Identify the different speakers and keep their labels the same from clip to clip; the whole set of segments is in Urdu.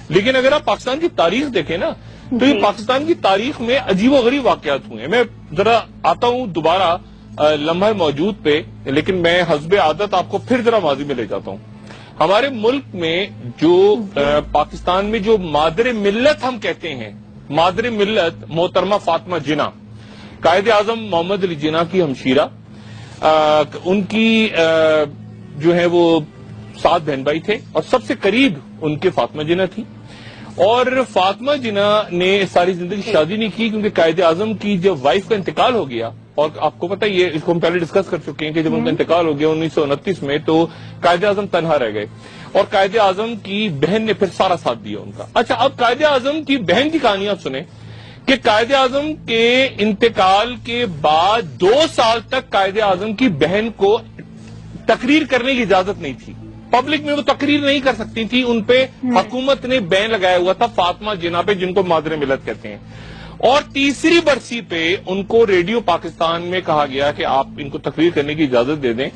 Speaker 1: لیکن اگر آپ پاکستان کی تاریخ دیکھیں نا تو یہ پاکستان کی تاریخ میں عجیب و غریب واقعات ہوئے ہیں. میں ذرا آتا ہوں دوبارہ لمحہ موجود پہ، لیکن میں حسب عادت آپ کو پھر ذرا ماضی میں لے جاتا ہوں. ہمارے ملک میں جو پاکستان میں جو مادر ملت ہم کہتے ہیں، مادر ملت محترمہ فاطمہ جناح، قائد اعظم محمد علی جناح کی ہمشیرہ، ان کی جو ہے وہ 7 بہن بھائی تھے اور سب سے قریب ان کے فاطمہ جناح تھی. اور فاطمہ جناح نے ساری زندگی شادی نہیں کی کیونکہ قائد اعظم کی جب وائف کا انتقال ہو گیا، اور آپ کو پتہ یہ اس کو ہم پہلے ڈسکس کر چکے ہیں کہ جب ان کا انتقال ہو گیا 1929 میں تو قائد اعظم تنہا رہ گئے اور قائد اعظم کی بہن نے پھر سارا ساتھ دیا ان کا. اچھا، اب قائد اعظم کی بہن کی کہانی آپ سنیں کہ قائد اعظم کے انتقال کے بعد 2 سال تک قائد اعظم کی بہن کو تقریر کرنے کی اجازت نہیں تھی. پبلک میں وہ تقریر نہیں کر سکتی تھی. ان پہ حکومت نے بین لگایا ہوا تھا فاطمہ جناح پہ، جن کو مادر ملت کہتے ہیں. اور تیسری برسی پہ ان کو ریڈیو پاکستان میں کہا گیا کہ آپ ان کو تقریر کرنے کی اجازت دے دیں.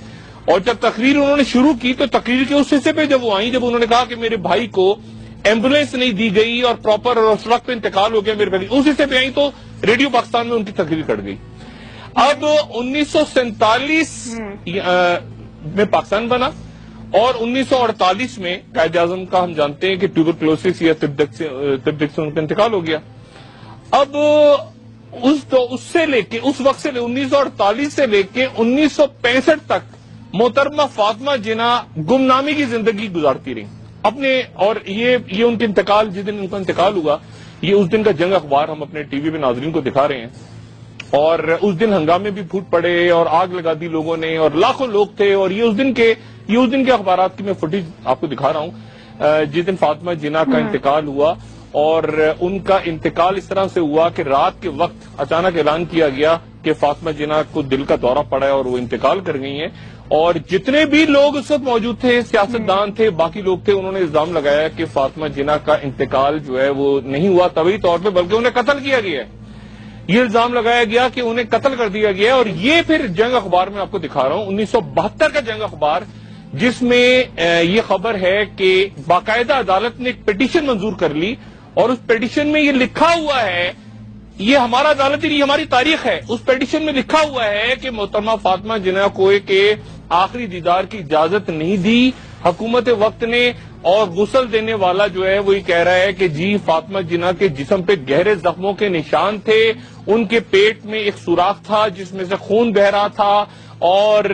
Speaker 1: اور جب تقریر انہوں نے شروع کی تو تقریر کے اس حصے پہ جب وہ آئیں، جب انہوں نے کہا کہ میرے بھائی کو ایمبولینس نہیں دی گئی اور پراپر اور اس وقت پہ انتقال ہو گیا میرے بھائی، اس حصے پہ آئیں تو ریڈیو پاکستان میں ان کی تقریر کٹ گئی. اب 1947 میں پاکستان بنا اور 1948 میں قائد اعظم کا ہم جانتے ہیں کہ ٹیوبرکلوسس یا تپ دق سے ان کا انتقال ہو گیا. اب اس سے لے کے اس وقت سے 1948 سے لے کے 1965 تک محترمہ فاطمہ جناح گمنامی کی زندگی گزارتی رہی اپنے. اور یہ ان کے انتقال، جس دن ان کا انتقال ہوا، یہ اس دن کا جنگ اخبار ہم اپنے ٹی وی پہ ناظرین کو دکھا رہے ہیں. اور اس دن ہنگامے بھی پھوٹ پڑے اور آگ لگا دی لوگوں نے اور لاکھوں لوگ تھے. اور یہ اس دن کے اخبارات کی میں فوٹیج آپ کو دکھا رہا ہوں جس دن فاطمہ جناح کا انتقال ہوا. اور ان کا انتقال اس طرح سے ہوا کہ رات کے وقت اچانک اعلان کیا گیا کہ فاطمہ جناح کو دل کا دورہ پڑا ہے اور وہ انتقال کر گئی ہیں. اور جتنے بھی لوگ اس وقت موجود تھے، سیاستدان تھے، باقی لوگ تھے، انہوں نے الزام لگایا کہ فاطمہ جناح کا انتقال جو ہے وہ نہیں ہوا طبعی طور پہ بلکہ انہیں قتل کیا گیا ہے. یہ الزام لگایا گیا کہ انہیں قتل کر دیا گیا. اور یہ پھر جنگ اخبار میں آپ کو دکھا رہا ہوں 1972 کا جنگ اخبار، جس میں یہ خبر ہے کہ باقاعدہ عدالت نے ایک پیٹیشن منظور کر لی اور اس پیٹیشن میں یہ لکھا ہوا ہے، یہ ہمارا عدالت ہی نہیں ہماری تاریخ ہے، اس پیٹیشن میں لکھا ہوا ہے کہ محترمہ فاطمہ جناح کو کے آخری دیدار کی اجازت نہیں دی حکومت وقت نے. اور غسل دینے والا جو ہے وہ یہ کہہ رہا ہے کہ جی فاطمہ جناح کے جسم پہ گہرے زخموں کے نشان تھے، ان کے پیٹ میں ایک سوراخ تھا جس میں سے خون بہ رہا تھا اور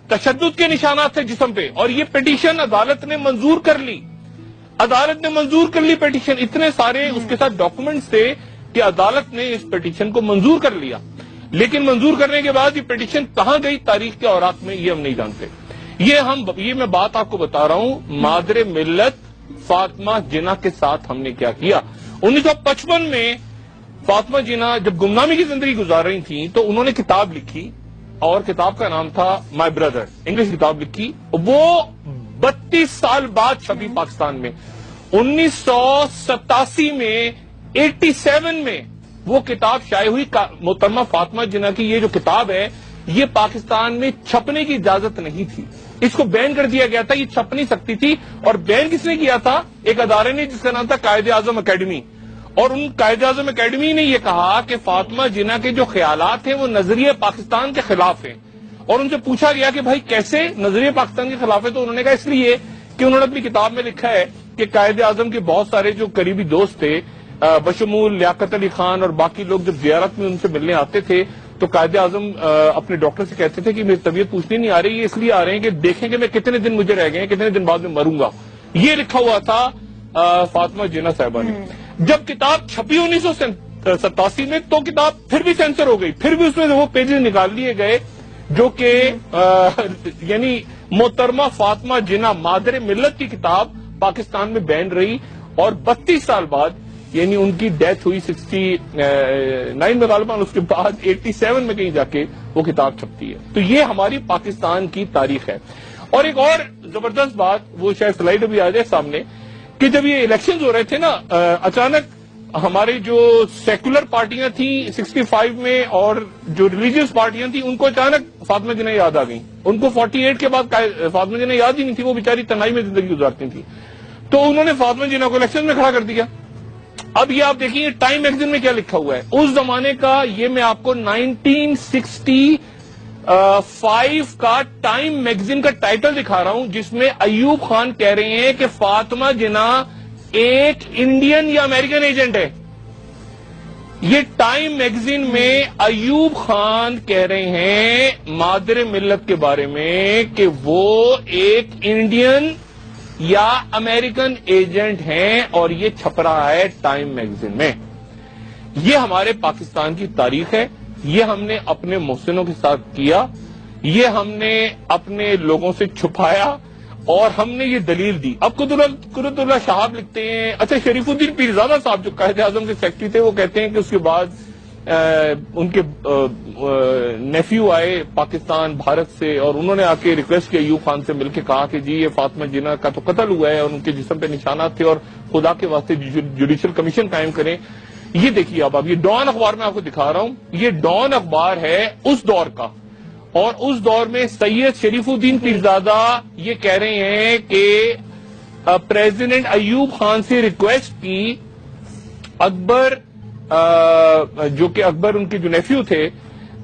Speaker 1: تشدد کے نشانات تھے جسم پہ. اور یہ پیٹیشن عدالت نے منظور کر لی، پیٹیشن. اتنے سارے اس کے ساتھ ڈاکومنٹس تھے کہ عدالت نے اس پیٹیشن کو منظور کر لیا. لیکن منظور کرنے کے بعد یہ پیٹیشن کہاں گئی تاریخ کے اوراق میں یہ ہم نہیں جانتے. یہ میں بات آپ کو بتا رہا ہوں مادر ملت فاطمہ جناح کے ساتھ ہم نے کیا کیا. 1955 میں فاطمہ جناح جب گمنامی کی زندگی گزار رہی تھیں تو انہوں نے کتاب لکھی اور کتاب کا نام تھا مائی بردر، انگلش کتاب لکھی. وہ 32 سال بعد چھپی پاکستان میں. 1987 میں 87 میں وہ کتاب شائع ہوئی. محترمہ فاطمہ جناح کی یہ جو کتاب ہے یہ پاکستان میں چھپنے کی اجازت نہیں تھی، اس کو بین کر دیا گیا تھا، یہ چھپ نہیں سکتی تھی. اور بین کس نے کیا تھا؟ ایک ادارے نے جس کا نام تھا قائد اعظم اکیڈمی. اور ان قائد اعظم اکیڈمی نے یہ کہا کہ فاطمہ جناح کے جو خیالات ہیں وہ نظریہ پاکستان کے خلاف ہیں. اور ان سے پوچھا گیا کہ بھائی کیسے نظریہ پاکستان کے خلاف ہے؟ تو انہوں نے کہا اس لیے کہ انہوں نے اپنی کتاب میں لکھا ہے کہ قائد اعظم کے بہت سارے جو قریبی دوست تھے بشمول لیاقت علی خان اور باقی لوگ جب زیارت میں ان سے ملنے آتے تھے تو قائد اعظم اپنے ڈاکٹر سے کہتے تھے کہ میری طبیعت پوچھنے نہیں آ رہی، یہ اس لیے آ رہے ہیں کہ دیکھیں کہ میں کتنے دن مجھے رہ گئے ہیں، کتنے دن بعد میں مروں گا. یہ لکھا ہوا تھا فاطمہ جناح صاحبہ نے. جب کتاب چھپی 1987 میں تو کتاب پھر بھی سینسر ہو گئی، پھر بھی اس میں سے وہ پیجز نکال لیے گئے جو کہ یعنی محترمہ فاطمہ جناح مادر ملت کی کتاب پاکستان میں بین رہی. اور 32 سال بعد یعنی ان کی ڈیتھ ہوئی 69 میں غالباً، اس کے بعد 87 میں کہیں جا کے وہ کتاب چھپتی ہے. تو یہ ہماری پاکستان کی تاریخ ہے. اور ایک اور زبردست بات، وہ شاید سلائیڈ ابھی آ جائے سامنے، کہ جب یہ الیکشنز ہو رہے تھے نا اچانک ہماری جو سیکولر پارٹیاں تھیں 65 میں اور جو ریلیجیس پارٹیاں تھیں ان کو اچانک فاطمہ جناح یاد آ گئیں. ان کو 48 کے بعد فاطمہ جناح یاد ہی نہیں تھی، وہ بیچاری تنہائی میں زندگی گزارتی تھی. تو انہوں نے فاطمہ جناح کو الیکشن میں کھڑا کر دیا. اب یہ آپ دیکھیں ٹائم میگزین میں کیا لکھا ہوا ہے اس زمانے کا. یہ میں آپ کو 1965 کا ٹائم میگزین کا ٹائٹل دکھا رہا ہوں, جس میں ایوب خان کہہ رہے ہیں کہ فاطمہ جناح ایک انڈین یا امریکن ایجنٹ ہے. یہ ٹائم میگزین میں ایوب خان کہہ رہے ہیں مادر ملت کے بارے میں کہ وہ ایک انڈین یا امریکن ایجنٹ ہیں, اور یہ چھپ رہا ہے ٹائم میگزین میں. یہ ہمارے پاکستان کی تاریخ ہے, یہ ہم نے اپنے محسنوں کے ساتھ کیا, یہ ہم نے اپنے لوگوں سے چھپایا, اور ہم نے یہ دلیل دی. اب قدرت اللہ شہاب لکھتے ہیں, اچھا شریف الدین پیرزادہ صاحب جو قائد اعظم کے سیکرٹری تھے وہ کہتے ہیں کہ اس کے بعد ان کے نیفیو آئے پاکستان بھارت سے, اور انہوں نے آ کے ریکویسٹ کی ایوب خان سے مل کے, کہا کہ جی یہ فاطمہ جناح کا تو قتل ہوا ہے اور ان کے جسم پہ نشانات تھے, اور خدا کے واسطے جوڈیشل کمیشن قائم کریں. یہ دیکھیے اب یہ ڈان اخبار میں آپ کو دکھا رہا ہوں, یہ ڈان اخبار ہے اس دور کا, اور اس دور میں سید شریف الدین پیرزادہ یہ کہہ رہے ہیں کہ پریزیڈنٹ ایوب خان سے ریکویسٹ کی, اکبر جو کہ اکبر ان کے جو نیفیو تھے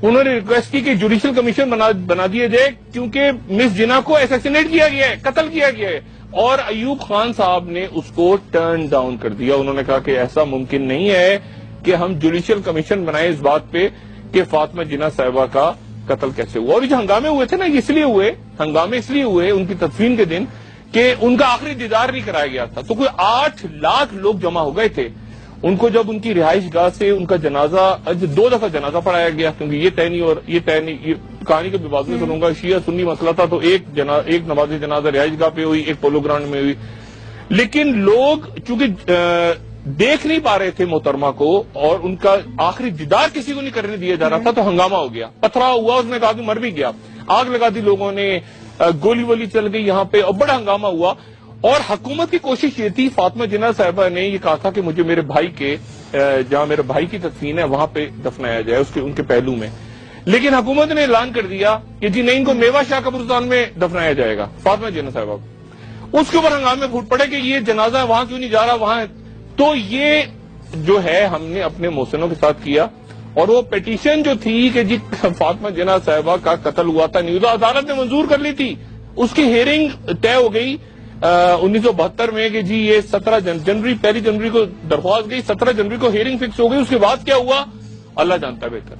Speaker 1: انہوں نے ریکویسٹ کی کہ جوڈیشل کمیشن بنا دیا جائے کیونکہ مس جناح کو اسیسینیٹ کیا گیا ہے, قتل کیا گیا ہے, اور ایوب خان صاحب نے اس کو ٹرن ڈاؤن کر دیا. انہوں نے کہا کہ ایسا ممکن نہیں ہے کہ ہم جوڈیشل کمیشن بنائیں اس بات پہ کہ فاطمہ جناح صاحبہ کا قتل کیسے ہوا. اور جو ہنگامے ہوئے تھے نا, یہ ہنگامے اس لیے ہوئے ان کی تدفین کے دن کہ ان کا آخری دیدار نہیں کرایا گیا تھا. تو کوئی 8 لاکھ لوگ جمع ہو گئے تھے. ان کو جب ان کی رہائش گاہ سے ان کا جنازہ 2 دفعہ جنازہ پڑھایا گیا, کیونکہ یہ طے نہیں اور یہ طے نہیں, یہ کہانی کے بھی بعد میں سنوں گا, شیعہ سنی مسئلہ تھا, تو ایک نماز جنازہ رہائش گاہ پہ ہوئی, ایک پولو گراؤنڈ میں ہوئی. لیکن لوگ چونکہ دیکھ نہیں پا رہے تھے محترمہ کو, اور ان کا آخری دیدار کسی کو نہیں کرنے دیا جا رہا تھا, تو ہنگامہ ہو گیا, پتھراؤ ہوا, اس نے کہا کہ مر بھی گیا, آگ لگا دی لوگوں نے, گولی وولی چل گئی یہاں پہ, اور بڑا ہنگامہ ہوا. اور حکومت کی کوشش یہ تھی, فاطمہ جناح صاحبہ نے یہ کہا تھا کہ مجھے میرے بھائی کے جہاں میرے بھائی کی تدفین ہے وہاں پہ دفنایا جائے, ان کے پہلو میں. لیکن حکومت نے اعلان کر دیا کہ جی نہیں, ان کو میوہ شاہ قبرستان میں دفنایا جائے گا فاطمہ جناح صاحبہ. اس کے اوپر ہنگامے پھوٹ پڑے کہ یہ جنازہ وہاں کیوں نہیں جا رہا وہاں. تو یہ جو ہے ہم نے اپنے محسنوں کے ساتھ کیا, اور وہ پیٹیشن جو تھی کہ جی فاطمہ جناح صاحبہ کا قتل ہوا تھا, نیوزا عدالت نے منظور کر لی تھی, اس کی ہیئرنگ طے ہو گئی 1972 میں کہ جی یہ 17 جنوری 1 جنوری کو درخواست گئی, 17 جنوری کو ہیئرنگ فکس ہو گئی. اس کے بعد کیا ہوا اللہ جانتا ہے بہتر.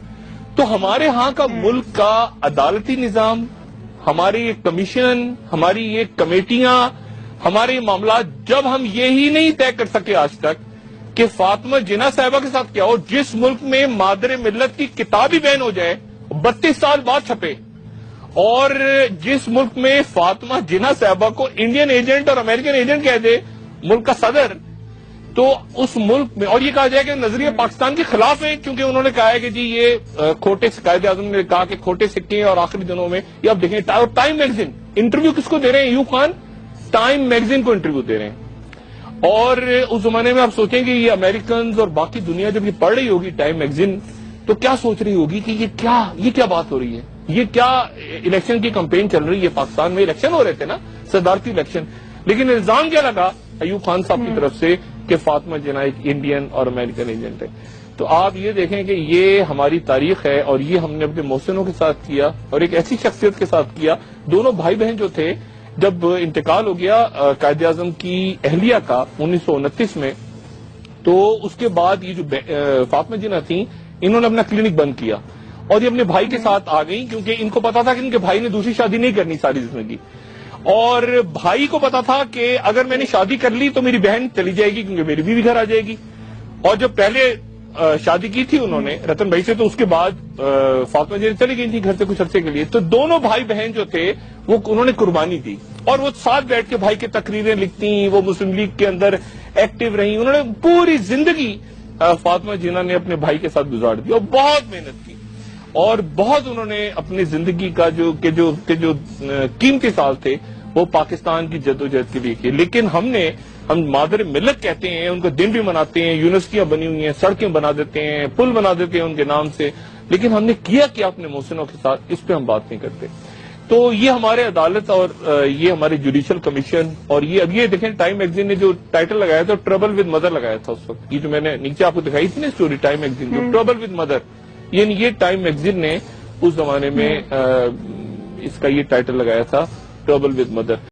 Speaker 1: تو ہمارے ہاں کا ملک کا عدالتی نظام, ہماری یہ کمیشن, ہماری یہ کمیٹیاں, ہمارے معاملات, جب ہم یہی نہیں طے کر سکے آج تک کہ فاطمہ جناح صاحبہ کے ساتھ کیا ہو, جس ملک میں مادر ملت کی کتاب ہی بین ہو جائے 32 سال بعد چھپے, اور جس ملک میں فاطمہ جناح صاحبہ کو انڈین ایجنٹ اور امریکن ایجنٹ کہہ دے ملک کا صدر, تو اس ملک میں, اور یہ کہا جائے کہ نظریہ پاکستان کے خلاف ہے, کیونکہ انہوں نے کہا ہے کہ جی یہ کھوٹے, قائد اعظم نے کہا کہ کھوٹے سکے ہیں, اور آخری دنوں میں یہ آپ دیکھیں ٹائم میگزین انٹرویو کس کو دے رہے ہیں, ایوب خان ٹائم میگزین کو انٹرویو دے رہے ہیں. اور اس زمانے میں آپ سوچیں کہ یہ امریکنز اور باقی دنیا جب یہ پڑھ رہی ہوگی ٹائم میگزین, تو کیا سوچ رہی ہوگی کہ یہ کیا بات ہو رہی ہے, یہ کیا الیکشن کی کمپین چل رہی ہے. پاکستان میں الیکشن ہو رہے تھے نا, صدارتی الیکشن, لیکن الزام کیا لگا ایوب خان صاحب کی طرف سے کہ فاطمہ جناح ایک انڈین اور امریکن ایجنٹ ہے. تو آپ یہ دیکھیں کہ یہ ہماری تاریخ ہے, اور یہ ہم نے اپنے محسنوں کے ساتھ کیا, اور ایک ایسی شخصیت کے ساتھ کیا. دونوں بھائی بہن جو تھے, جب انتقال ہو گیا قائد اعظم کی اہلیہ کا 1929 میں, تو اس کے بعد یہ جو فاطمہ جناح تھیں, انہوں نے اپنا کلینک بند کیا, اور یہ اپنے بھائی کے ساتھ آ گئی, کیونکہ ان کو پتا تھا کہ ان کے بھائی نے دوسری شادی نہیں کرنی ساری زندگی, اور بھائی کو پتا تھا کہ اگر میں نے شادی کر لی تو میری بہن چلی جائے گی, کیونکہ میری بیوی گھر آ جائے گی. اور جب پہلے شادی کی تھی انہوں نے رتن بھائی سے, تو اس کے بعد فاطمہ جناح چلی گئی تھی گھر سے کچھ عرصے کے لیے. تو دونوں بھائی بہن جو تھے وہ انہوں نے قربانی دی, اور وہ ساتھ بیٹھ کے بھائی کی تقریریں لکھتی, وہ مسلم لیگ کے اندر ایکٹیو رہی. انہوں نے پوری زندگی فاطمہ جناح نے اپنے بھائی کے ساتھ گزار دی, اور بہت محنت کی, اور بہت انہوں نے اپنی زندگی کا جو قیمتی سال تھے وہ پاکستان کی جدوجہد کے لیے کیے. لیکن ہم مادر ملت کہتے ہیں, ان کو دن بھی مناتے ہیں, یونیورسٹیاں بنی ہوئی ہیں, سڑکیں بنا دیتے ہیں, پل بنا دیتے ہیں ان کے نام سے, لیکن ہم نے کیا اپنے محسنوں کے ساتھ, اس پہ ہم بات نہیں کرتے. تو یہ ہمارے عدالت اور یہ ہمارے جوڈیشل کمیشن اور یہ اب یہ دیکھیں ٹائم میگزین نے جو ٹائٹل لگایا تھا ٹربل ود مدر لگایا تھا اس وقت. یہ جو میں نے نیچے آپ کو دکھائی تھی نا اسٹوری ٹائم میگزین جو ٹربل ود مدر, یعنی یہ ٹائم میگزین نے اس زمانے میں اس کا یہ ٹائٹل لگایا تھا ٹربل ود مدر.